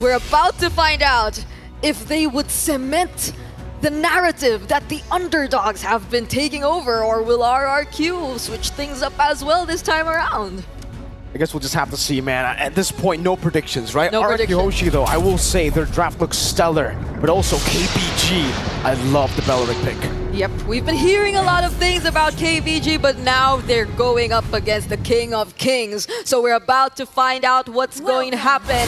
We're about to find out if they would cement the narrative that the underdogs have been taking over, or will RRQ switch things up as well this time around? I guess we'll just have to see, man. At this point, no predictions, right? No RRQ prediction. Hoshi, though, I will say their draft looks stellar, but also KBG. I love the Beleric pick. Yep, we've been hearing a lot of things about KBG, but now they're going up against the King of Kings. So we're about to find out what's going to happen.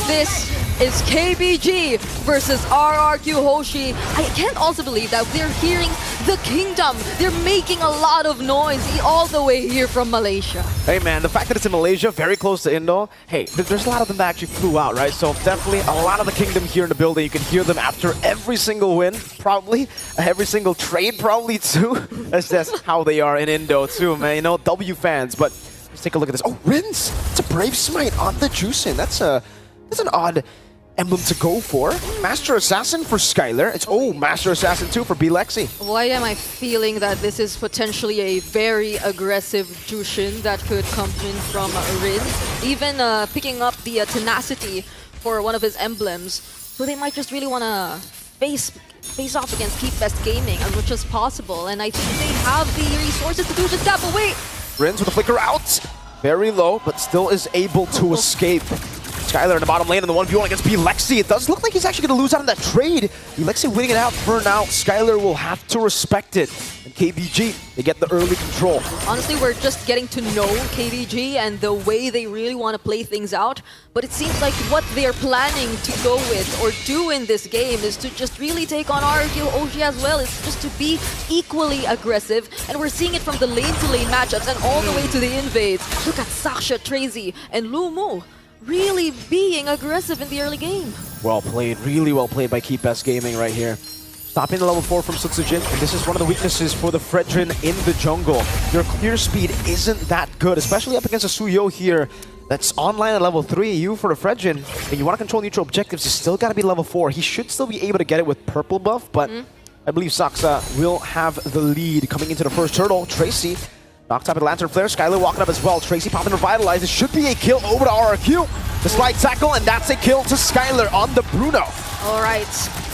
This is KBG versus RRQ Hoshi. I can't also believe that they're hearing the Kingdom. They're making a lot of noise all the way here from Malaysia. Hey, man, the fact that it's in Malaysia, very close to Indo, hey, there's a lot of them that actually flew out, right? So definitely a lot of the Kingdom here in the building. You can hear them after every single win, probably. Every single trade, probably, too. That's just how they are in Indo, too, man. You know, W fans. But let's take a look at this. Oh, Rins! It's a Brave Smite on the Juicing. That's an odd emblem to go for. Master Assassin for Skylar. It's, oh, Master Assassin too for Lexi. Why am I feeling that this is potentially a very aggressive Jushin that could come in from Rins? Even picking up the tenacity for one of his emblems. So they might just really want to face off against Keep Best Gaming as much as possible. And I think they have the resources to do just that. But wait! Rins with the flicker out. Very low, but still is able to escape. Skylar in the bottom lane in the 1v1 against Lexi. It does look like he's actually going to lose out on that trade. Lexi winning it out for now. Skylar will have to respect it. And KBG, they get the early control. Honestly, we're just getting to know KBG and the way they really want to play things out. But it seems like what they're planning to go with or do in this game is to just really take on RRQ Hoshi as well. It's just to be equally aggressive. And we're seeing it from the lane-to-lane matchups and all the way to the invades. Look at Saksha, Tracy, and Lumu really being aggressive in the early game. Well played, really well played by Keep Best Gaming right here. Stopping the level 4 from Sutsujin, and this is one of the weaknesses for the Fredrin in the jungle. Your clear speed isn't that good, especially up against a Suyo here that's online at level 3. You for the Fredrin, and you want to control neutral objectives, you still got to be level 4. He should still be able to get it with purple buff, but I believe Saksa will have the lead coming into the first turtle. Tracy knocked up at Lantern Flare, Skylar walking up as well. Tracy popping Revitalize. It should be a kill over to RRQ. The slide tackle, and that's a kill to Skylar on the Bruno. All right,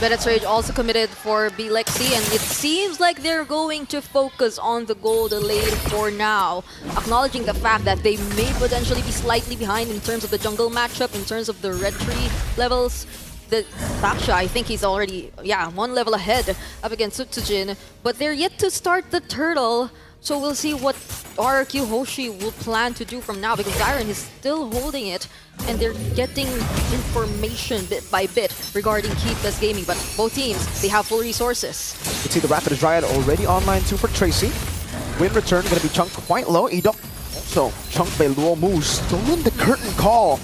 Bennett's Rage also committed for Lexi, and it seems like they're going to focus on the gold lane for now, acknowledging the fact that they may potentially be slightly behind in terms of the jungle matchup, in terms of the red tree levels. The Saksha, I think he's already, one level ahead up against Sutsujin, but they're yet to start the turtle. So we'll see what RRQ Hoshi will plan to do from now, because Zyron is still holding it and they're getting information bit by bit regarding Keep Best Gaming, but both teams, they have full resources. You can see the Rapid Dryad already online too for Tracy. Win return going to be chunked quite low. Edok also chunked by Luo Mu, stolen the curtain call.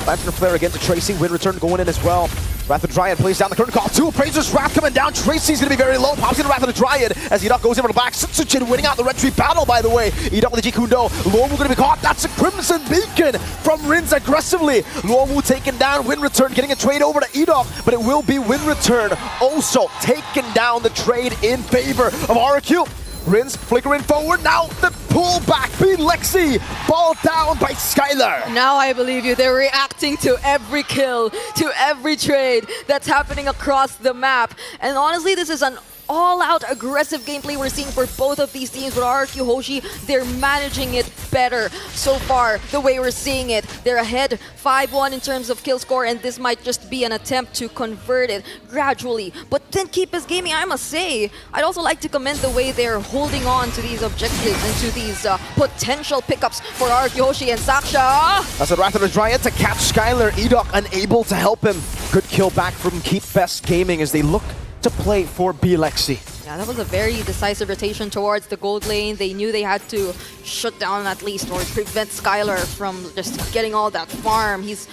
Lantern Flare again to Tracy, win return going in as well. Wrath of the Dryad plays down the curtain call. Two Appraiser's Wrath coming down. Tracy's going to be very low. Pops into Wrath of the Dryad as Edok goes in for the back. Sutsujin winning out the red tree battle, by the way. Edok with the Jikundo. Luomu going to be caught. That's a Crimson Beacon from Rins aggressively. Luomu taken down. Win return getting a trade over to Edok, but it will be win return also taking down the trade in favor of RRQ. Rins flickering forward. Now the pull back. Lexi ball down by Skylar. Now I believe you. They're reacting to every kill, to every trade that's happening across the map. And honestly, this is an all-out aggressive gameplay we're seeing for both of these teams. With RRQ Hoshi, they're managing it better so far, the way we're seeing it. They're ahead 5-1 in terms of kill score, and this might just be an attempt to convert it gradually. But then Keep Best Gaming, I must say, I'd also like to commend the way they're holding on to these objectives and to these potential pickups for RRQ Hoshi and Saksha. That's a Wrath of the Dryad to catch Skylar. Edok unable to help him. Good kill back from Keep Best Gaming as they look to play for Lexi. Yeah, that was a very decisive rotation towards the gold lane. They knew they had to shut down at least or prevent Skylar from just getting all that farm. He's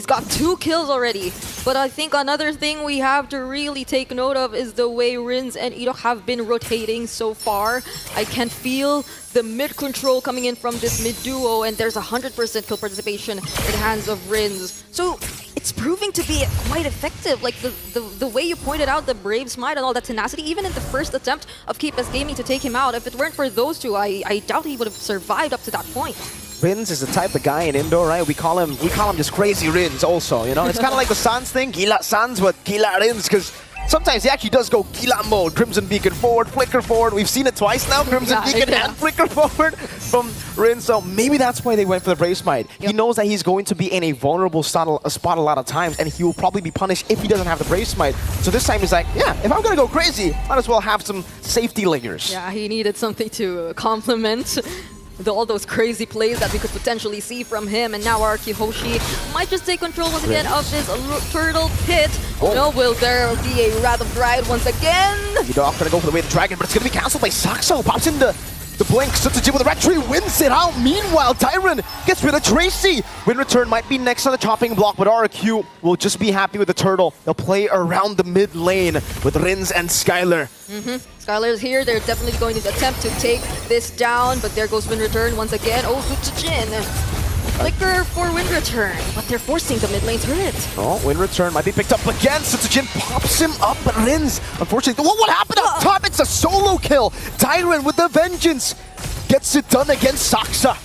got 2 kills already. But I think another thing we have to really take note of is the way Rins and Edok have been rotating so far. I can feel the mid control coming in from this mid duo, and there's 100% kill participation in the hands of Rins. So it's proving to be quite effective. Like the way you pointed out, the Brave Smite and all that tenacity, even in the first attempt of Keep Best Gaming to take him out, if it weren't for those two, I doubt he would have survived up to that point. Rins is the type of guy in indoor, right? We call him just crazy Rins also, you know? It's kind of like the Sans thing, Gila Sans, but Gila Rins, because sometimes he actually does go Gila mode. Crimson Beacon forward, flicker forward. We've seen it twice now, Crimson Beacon and flicker forward from Rins. So maybe that's why they went for the Brave Smite. He knows that he's going to be in a vulnerable spot a lot of times, and he will probably be punished if he doesn't have the Brave Smite. So this time he's like, yeah, if I'm going to go crazy, might as well have some safety lingers. Yeah, he needed something to complement all those crazy plays that we could potentially see from him. And now RRQ Hoshi might just take control once again of this turtle pit. Oh no, will there be a Wrath of Dryad once again? Edoc gonna go for the way of the dragon, but it's gonna be cancelled by Saxo. Pops in the blink, Sociabuzz with the red tree, wins it out. Meanwhile, Tyron gets rid of Tracy. Win return might be next on the chopping block, but RRQ will just be happy with the turtle. They'll play around the mid lane with Rins and Skylar. Skylar's here. They're definitely going to attempt to take this down, but there goes Win return once again. Oh, Sutsujin. Flicker for Win return, but they're forcing the mid lane turret. Oh, Win return might be picked up again. Sutsujin pops him up, but Rins, unfortunately, what happened up top? It's a solo kill. Tyron with the vengeance gets it done against Saksa.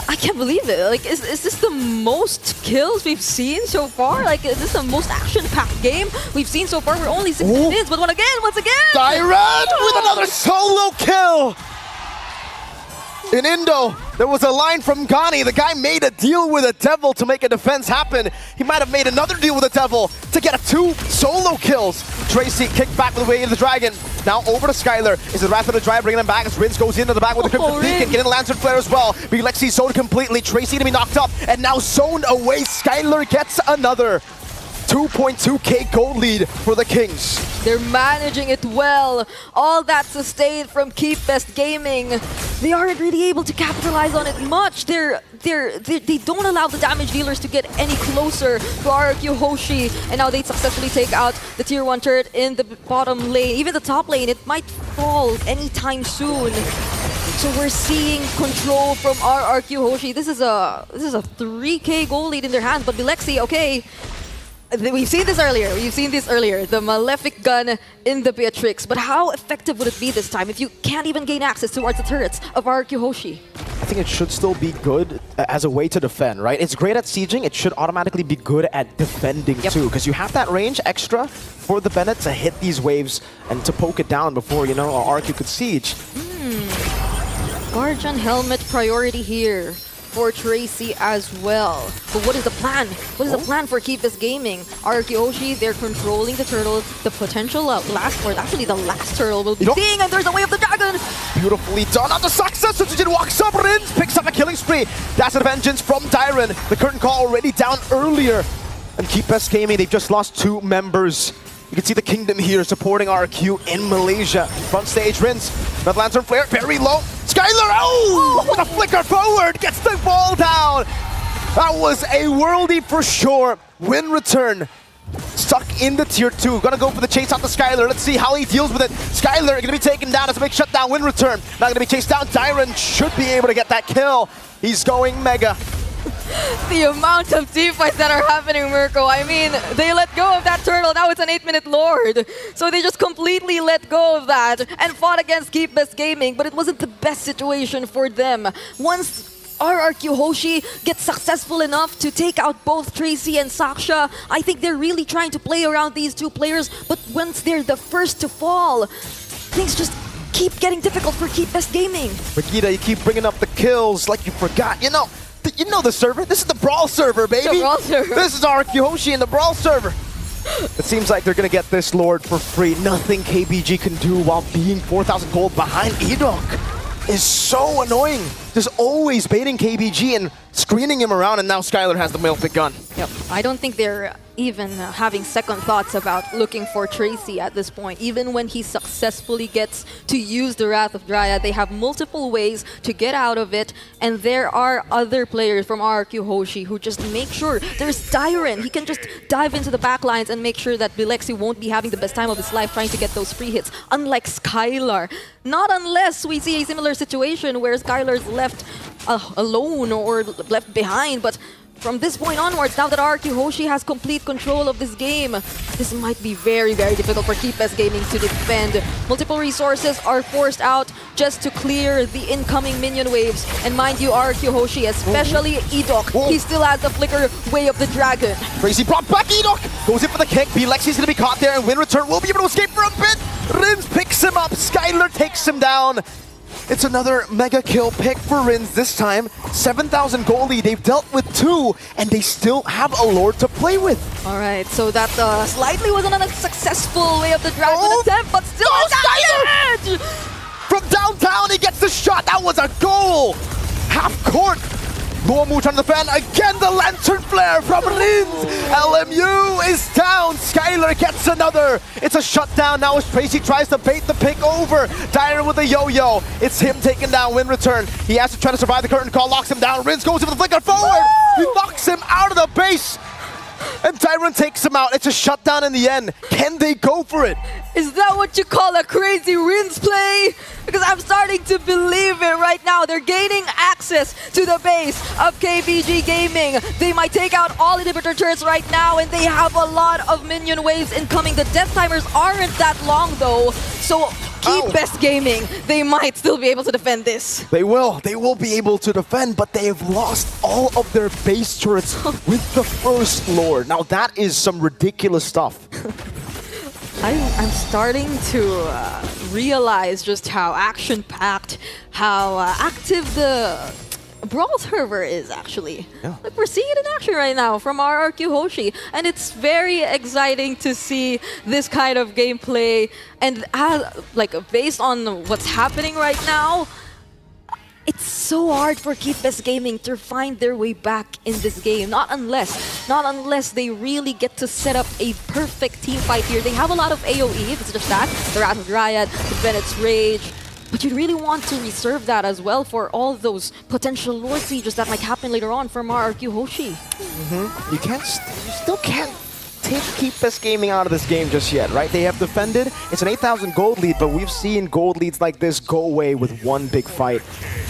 I can't believe it. Like, is this the most kills we've seen so far? Like, is this the most action-packed game we've seen so far? We're only 6 minutes, but once again! Tyron with another solo kill! In Indo, there was a line from Ghani. The guy made a deal with a devil to make a defense happen. He might have made another deal with a devil to get 2 solo kills. Tracy kicked back with the way of the dragon. Now over to Skylar. Is it Wrath of the Dryad bringing him back as Rins goes into the back with the Crimson Beacon, getting the Lantern Flare as well. Lexi zoned completely. Tracy to be knocked up and now zoned away. Skylar gets another 2.2k gold lead for the Kings. They're managing it well. All that sustained from Keep Best Gaming. They aren't really able to capitalize on it much. They don't allow the damage dealers to get any closer to RRQ Hoshi. And now they successfully take out the tier 1 turret in the bottom lane. Even the top lane, it might fall anytime soon. So we're seeing control from RRQ Hoshi. This is a 3k gold lead in their hands. But Bilexi, okay. We've seen this earlier. The Malefic gun in the Beatrix. But how effective would it be this time if you can't even gain access towards the turrets of RRQ Hoshi? I think it should still be good as a way to defend, right? It's great at sieging. It should automatically be good at defending too, because you have that range extra for the Bennett to hit these waves and to poke it down before, you know, RRQ could siege. Guardian Helmet priority here for Tracy as well. But what is the plan? What is the plan for Keep This Gaming? RRQ Hoshi, they're controlling the turtle. The potential last, or actually the last turtle will be seeing, and there's the way of the dragon! Beautifully done on the success. Sutsujin walks up, Rins picks up a killing spree. That's a vengeance from Tyron. The curtain call already down earlier. And Keep Best Gaming, they've just lost 2 members. You can see the Kingdom here supporting RRQ in Malaysia. Front stage, Rins. Red Lantern Flare, very low. Skylar, with a flicker forward, gets the ball down. That was a worldie for sure. Win return. Stuck in the tier 2. Gonna go for the chase out to Skylar. Let's see how he deals with it. Skylar gonna be taken down as a big shutdown. Win return. Not gonna be chased down. Tyron should be able to get that kill. He's going mega. The amount of team fights that are happening, Mirko. I mean, they let go of that turtle. Now it's an 8-minute Lord. So they just completely let go of that and fought against Keep Best Gaming, but it wasn't the best situation for them. Once RRQ Hoshi gets successful enough to take out both Tracy and Saksha, I think they're really trying to play around these 2 players, but once they're the first to fall, things just keep getting difficult for Keep Best Gaming. Brigida, you keep bringing up the kills like you forgot. You know the server. This is the Brawl server, baby. The Brawl server. This is RRQ Hoshi in the Brawl server. It seems like they're going to get this Lord for free. Nothing KBG can do while being 4,000 gold behind. Edoc is so annoying. Just always baiting KBG and screening him around, and now Skylar has the Malefic gun. Yep. I don't think they're even having second thoughts about looking for Tracy at this point. Even when he successfully gets to use the Wrath of Dryad, they have multiple ways to get out of it, and there are other players from RRQ Hoshi who just make sure. There's Tyron. He can just dive into the backlines and make sure that Bilexi won't be having the best time of his life trying to get those free hits, unlike Skylar. Not unless we see a similar situation where Skylar's left alone or left behind, but from this point onwards, now that RRQ Hoshi has complete control of this game, this might be very, very difficult for KBG Gaming to defend. Multiple resources are forced out just to clear the incoming minion waves. And mind you, RRQ Hoshi, especially Edok, he still has the flicker way of the dragon. Crazy brought back Edok! Goes in for the kick. Bilexi's gonna be caught there, and Win Return will be able to escape for a bit. Rins picks him up. Skylar takes him down. It's another mega kill pick for Rins this time. 7,000 goal lead. They've dealt with 2, and they still have a Lord to play with. All right, so that slightly wasn't a successful way of the dragon attempt, but still Skylar! From downtown, he gets the shot. That was a goal. Half court. Luomu trying to defend. Again, the lantern flare from Rins. LMU is down. Skylar gets another. It's a shutdown now as Tracy tries to bait the pick over. Dyer with a yo-yo. It's him taking down Win Return. He has to try to survive the curtain call, locks him down. Rins goes in for the flicker forward. He knocks him out of the base. And Tyron takes him out. It's a shutdown in the end. Can they go for it? Is that what you call a crazy Rins play? Because I'm starting to believe it right now. They're gaining access to the base of KBG Gaming. They might take out all inhibitor turrets right now, and they have a lot of minion waves incoming. The death timers aren't that long though, so KBG Gaming, they might still be able to defend this. They will be able to defend, but they have lost all of their base turrets with the first Lord. Now that is some ridiculous stuff. I'm starting to realize just how action-packed, how active the Brawl server is actually. Yeah. Like, we're seeing it in action right now from RRQ Hoshi, and it's very exciting to see this kind of gameplay. And based on what's happening right now, it's so hard for KBG Gaming to find their way back in this game. Not unless they really get to set up a perfect team fight here. They have a lot of AoE, if it's just that. The Wrath of Dryad, the Bennett's Rage. But you really want to reserve that as well for all those potential Lord Sieges that might happen later on from RRQ Hoshi. You still can't take KBG Gaming out of this game just yet, right? They have defended. It's an 8,000 gold lead, but we've seen gold leads like this go away with one big fight.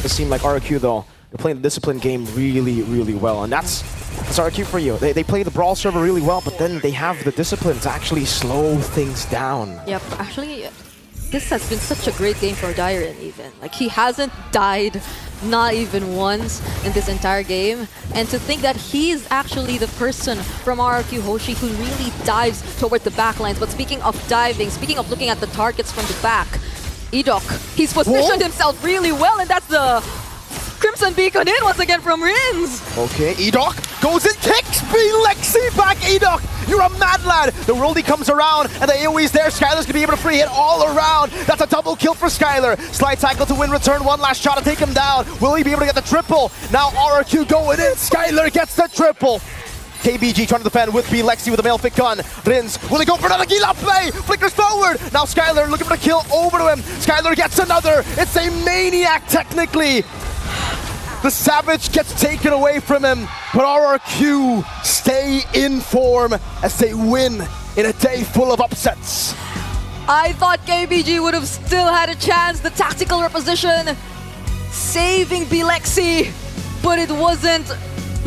It seemed like RRQ, though, they're playing the discipline game really, really well. And that's RRQ for you. They play the Brawl server really well, but then they have the discipline to actually slow things down. Yep, actually, this has been such a great game for Dairon even. Like, he hasn't died not even once in this entire game. And to think that he's actually the person from RRQ Hoshi who really dives toward the backlines. But speaking of diving, speaking of looking at the targets from the back, Edok, he's positioned himself really well, and that's the Crimson Beacon in once again from Rins. Okay, Edok goes and kicks Bilexi's back. Edok, you're a mad lad. The worldie comes around, and the AoE's there. Skylar's gonna be able to free hit all around. That's a double kill for Skylar. Slide tackle to Win Return. One last shot to take him down. Will he be able to get the triple? Now RRQ going in. Skylar gets the triple. KBG trying to defend with Bilexi with a male fit gun. Rins, will he go for another Gila play? Flickers forward. Now Skylar looking for a kill over to him. Skylar gets another. It's a maniac technically. The Savage gets taken away from him, but RRQ stay in form as they win in a day full of upsets. I thought KBG would have still had a chance. The tactical reposition saving Bilexi, but it wasn't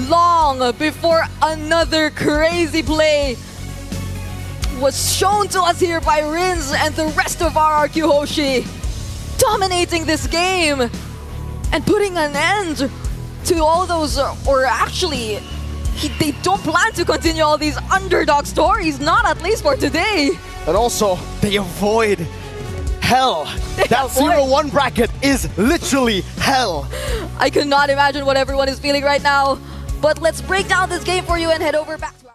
long before another crazy play was shown to us here by Rins and the rest of RRQ Hoshi, dominating this game and putting an end to all those, or actually, they don't plan to continue all these underdog stories, not at least for today. And also, they avoid hell. That 0-1 bracket is literally hell. I cannot imagine what everyone is feeling right now, but let's break down this game for you and head over back to